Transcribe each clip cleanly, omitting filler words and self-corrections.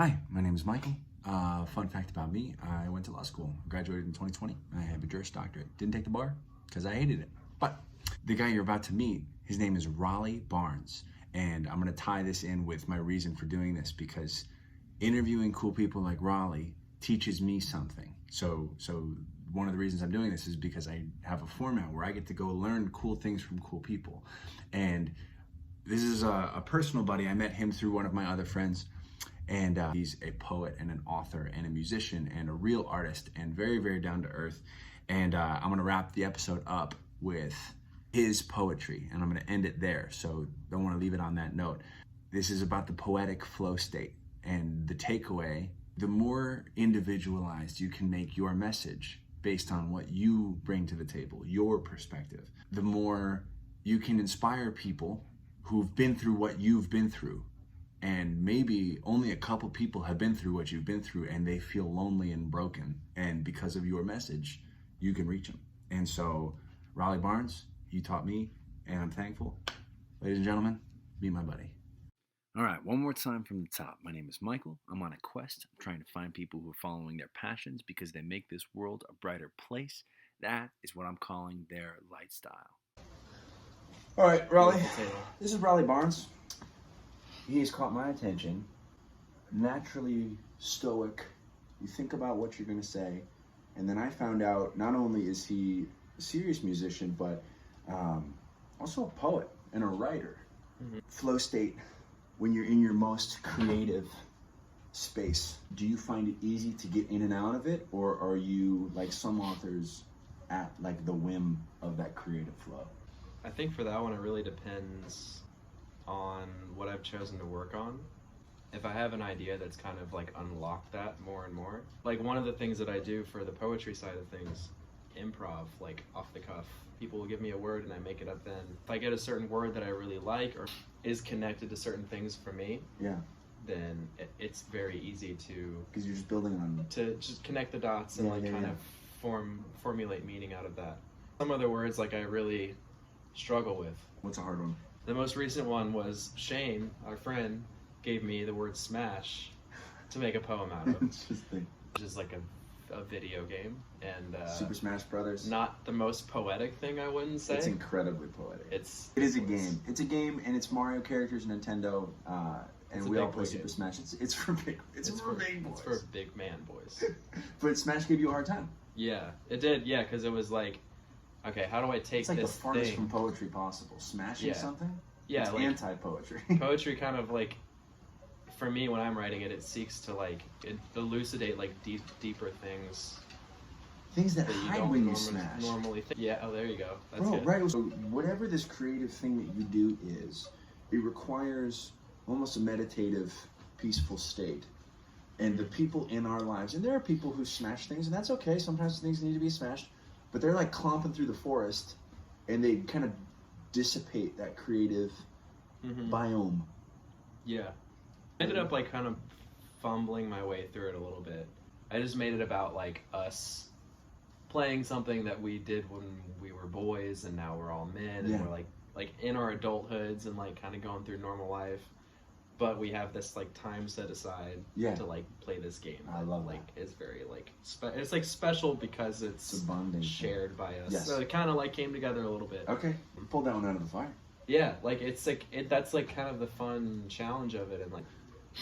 Hi, my name is Michael. Fun fact about me, I went to law school, graduated in 2020. I have a Juris Doctorate. Didn't take the bar because I hated it. But the guy you're about to meet, his name is Raleigh Barnes. And I'm gonna tie this in with my reason for doing this because interviewing cool people like Raleigh teaches me something. So one of the reasons I'm doing this is because I have a format where I get to go learn cool things from cool people. And this is a personal buddy. I met him through one of my other friends. And he's a poet and an author and a musician and a real artist and very, very down to earth. And I'm gonna wrap the episode up with his poetry and I'm gonna end it there. So don't wanna leave it on that note. This is about the poetic flow state and the takeaway. The more individualized you can make your message based on what you bring to the table, your perspective, the more you can inspire people who've been through what you've been through. And maybe only a couple people have been through what you've been through and they feel lonely and broken. And because of your message, you can reach them. And so, Raleigh Barnes, you taught me, and I'm thankful. Ladies and gentlemen, meet my buddy. All right, one more time from the top. My name is Michael. I'm on a quest. I'm trying to find people who are following their passions because they make this world a brighter place. That is what I'm calling their lifestyle. All right, Raleigh. This is Raleigh Barnes. He's caught my attention. Naturally stoic. You think about what you're going to say. And then I found out not only is he a serious musician, but also a poet and a writer. Mm-hmm. Flow state, when you're in your most creative space, do you find it easy to get in and out of it? Or are you, like some authors, at like the whim of that creative flow? I think for that one, it really depends on what I've chosen to work on. If I have an idea that's kind of like unlocked that more and more. Like one of the things that I do for the poetry side of things, improv, like off the cuff. People will give me a word and I make it up then. If I get a certain word that I really like or is connected to certain things for me, yeah, then it's very easy to... Because you're just building on... To just connect the dots and kind of formulate meaning out of that. Some other words like I really struggle with. What's a hard one? The most recent one was Shane, our friend, gave me the word smash to make a poem out of. Interesting. Which is like a video game. And Super Smash Brothers. Not the most poetic thing, I wouldn't say. It's incredibly poetic. It is a game. It's a game and it's Mario characters, Nintendo, and we all play Super Smash. It's for big boys. It's for big man boys. But Smash gave you a hard time. Yeah, it did, yeah, because it was like, okay, how do I take this thing? It's like the farthest from poetry possible. Smashing something? Yeah, it's like, anti-poetry. Poetry kind of like, for me, when I'm writing it, it seeks to like elucidate like deeper things. Things that hide when you smash. Normally, yeah. Oh, there you go. That's Bro, good. Right. So whatever this creative thing that you do is, it requires almost a meditative, peaceful state. And the people in our lives, and there are people who smash things, and that's okay. Sometimes things need to be smashed. But they're like clomping through the forest, and they kind of dissipate that creative biome. Yeah. I ended up like kind of fumbling my way through it a little bit. I just made it about like us playing something that we did when we were boys, and now we're all men, and we're like in our adulthoods and like kind of going through normal life. But we have this like time set aside to like play this game. I love like it's very like it's like special because it's a bonding shared by us. Yes. So it kind of like came together a little bit. Okay, pull that one out of the fire. Yeah, like it's like that's like kind of the fun challenge of it, and like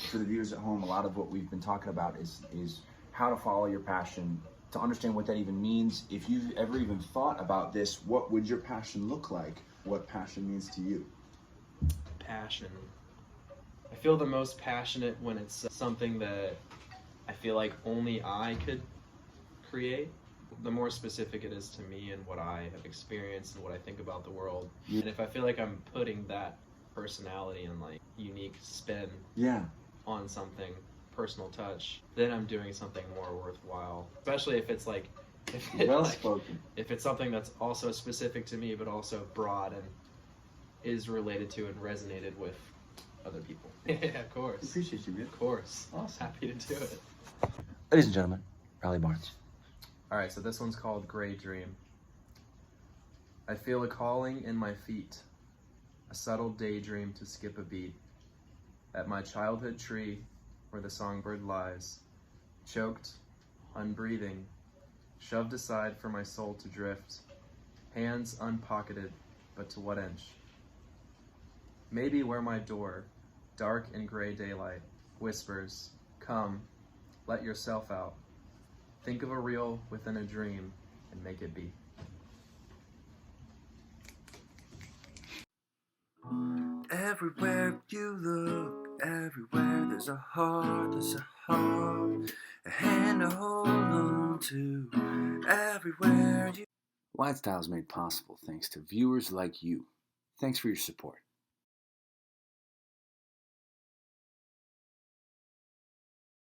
for the viewers at home, a lot of what we've been talking about is how to follow your passion. To understand what that even means, if you've ever even thought about this, what would your passion look like? What passion means to you? Passion. I feel the most passionate when it's something that I feel like only I could create. The more specific it is to me and what I have experienced and what I think about the world. Yeah. And if I feel like I'm putting that personality and like unique spin on something, personal touch, then I'm doing something more worthwhile. Especially if it's like, if it's something that's also specific to me but also broad and is related to and resonated with other people. Yeah, of course. Appreciate you, man. Of course. Awesome. Happy to do it. Ladies and gentlemen, Raleigh Barnes. Alright, so this one's called Gray Dream. I feel a calling in my feet, a subtle daydream to skip a beat. At my childhood tree, where the songbird lies, choked, unbreathing, shoved aside for my soul to drift, hands unpocketed, but to what inch? Maybe where my door, dark in gray daylight, whispers, come, let yourself out. Think of a reel within a dream and make it be. Everywhere you look, everywhere there's a heart, a hand to hold on to. Everywhere you. Lifestyle is made possible thanks to viewers like you. Thanks for your support.